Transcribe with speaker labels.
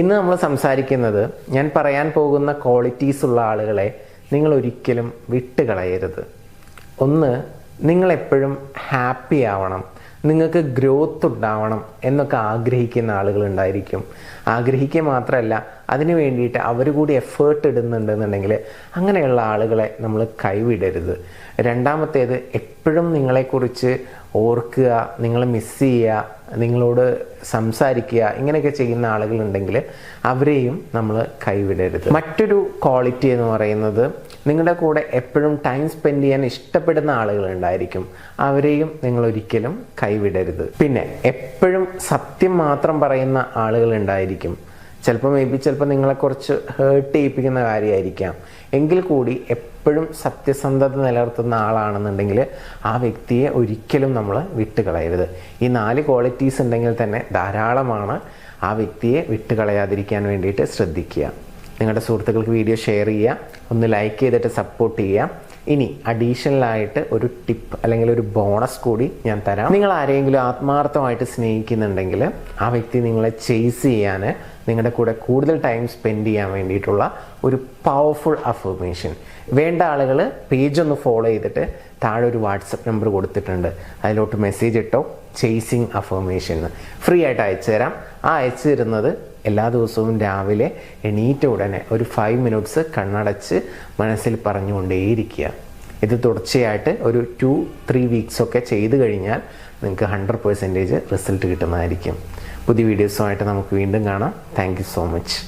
Speaker 1: ഇന്ന് നമ്മൾ സംസാരിക്കുന്നത് ഞാൻ പറയാൻ പോകുന്ന ക്വാളിറ്റീസ് ഉള്ള ആളുകളെ നിങ്ങൾ ഒരിക്കലും വിട്ടുകളയരുത്. ഒന്ന്, നിങ്ങൾ എപ്പോഴും ഹാപ്പി ആവണം, നിങ്ങൾക്ക് ഗ്രോത്ത് ഉണ്ടാവണം എന്നൊക്കെ ആഗ്രഹിക്കുന്ന ആളുകൾ ഉണ്ടായിരിക്കും. ആഗ്രഹിക്കുക മാത്രമല്ല, അതിന് വേണ്ടിയിട്ട് അവർ കൂടി എഫേർട്ട് ഇടുന്നുണ്ടെന്നുണ്ടെങ്കിൽ അങ്ങനെയുള്ള ആളുകളെ നമ്മൾ കൈവിടരുത്. രണ്ടാമത്തേത്, എപ്പോഴും നിങ്ങളെക്കുറിച്ച് ഓർക്കുക, നിങ്ങളെ മിസ് ചെയ്യുക, നിങ്ങളോട് സംസാരിക്കുക, ഇങ്ങനെയൊക്കെ ചെയ്യുന്ന ആളുകളുണ്ടെങ്കിൽ അവരെയും നമ്മൾ കൈവിടരുത്. മറ്റൊരു ക്വാളിറ്റി എന്ന് പറയുന്നത്, നിങ്ങളുടെ കൂടെ എപ്പോഴും ടൈം സ്പെൻഡ് ചെയ്യാൻ ഇഷ്ടപ്പെടുന്ന ആളുകളുണ്ടായിരിക്കും, അവരെയും നിങ്ങൾ ഒരിക്കലും കൈവിടരുത്. പിന്നെ എപ്പോഴും സത്യം മാത്രം പറയുന്ന ആളുകളുണ്ടായിരിക്കും. ചിലപ്പോൾ നിങ്ങളെക്കുറിച്ച് ഹേർട്ട് ചെയ്യിപ്പിക്കുന്ന കാര്യമായിരിക്കാം, എങ്കിൽ കൂടി എപ്പോഴും സത്യസന്ധത നിലനിർത്തുന്ന ആളാണെന്നുണ്ടെങ്കിൽ ആ വ്യക്തിയെ ഒരിക്കലും നമ്മൾ വിട്ടുകളയരുത്. ഈ 4 ക്വാളിറ്റീസ് ഉണ്ടെങ്കിൽ തന്നെ ധാരാളമാണ്. ആ വ്യക്തിയെ വിട്ടുകളയാതിരിക്കാൻ വേണ്ടിയിട്ട് ശ്രദ്ധിക്കുക. നിങ്ങളുടെ സുഹൃത്തുക്കൾക്ക് വീഡിയോ ഷെയർ ചെയ്യുക, ഒന്ന് ലൈക്ക് ചെയ്തിട്ട് സപ്പോർട്ട് ചെയ്യുക. ഇനി അഡീഷണലായിട്ട് ഒരു ടിപ്പ് അല്ലെങ്കിൽ ഒരു ബോണസ് കൂടി ഞാൻ തരാം. നിങ്ങൾ ആരെങ്കിലും ആത്മാർത്ഥമായിട്ട് സ്നേഹിക്കുന്നുണ്ടെങ്കിൽ ആ വ്യക്തി നിങ്ങളെ ചേസ് ചെയ്യാൻ, നിങ്ങളുടെ കൂടെ കൂടുതൽ ടൈം സ്പെൻഡ് ചെയ്യാൻ വേണ്ടിയിട്ടുള്ള ഒരു പവർഫുൾ അഫർമേഷൻ. വേണ്ട ആളുകൾ പേജ് ഒന്ന് ഫോളോ ചെയ്തിട്ട് താഴെ ഒരു വാട്സപ്പ് നമ്പർ കൊടുത്തിട്ടുണ്ട്, അതിലോട്ട് മെസ്സേജ് ഇട്ടോ ചേസിങ് അഫർമേഷൻ ഫ്രീ ആയിട്ട് അയച്ചു തരാം. ആ അയച്ചു തരുന്നത് എല്ലാ ദിവസവും രാവിലെ എണീറ്റ ഉടനെ ഒരു 5 മിനിറ്റ്സ് കണ്ണടച്ച് മനസ്സിൽ പറഞ്ഞുകൊണ്ടേയിരിക്കുക. ഇത് തുടർച്ചയായിട്ട് ഒരു 2-3 വീക്സൊക്കെ ചെയ്ത് കഴിഞ്ഞാൽ നിങ്ങൾക്ക് 100% റിസൾട്ട് കിട്ടുന്നതായിരിക്കും. പുതിയ വീഡിയോസുമായിട്ട് നമുക്ക് വീണ്ടും കാണാം. Thank you so much.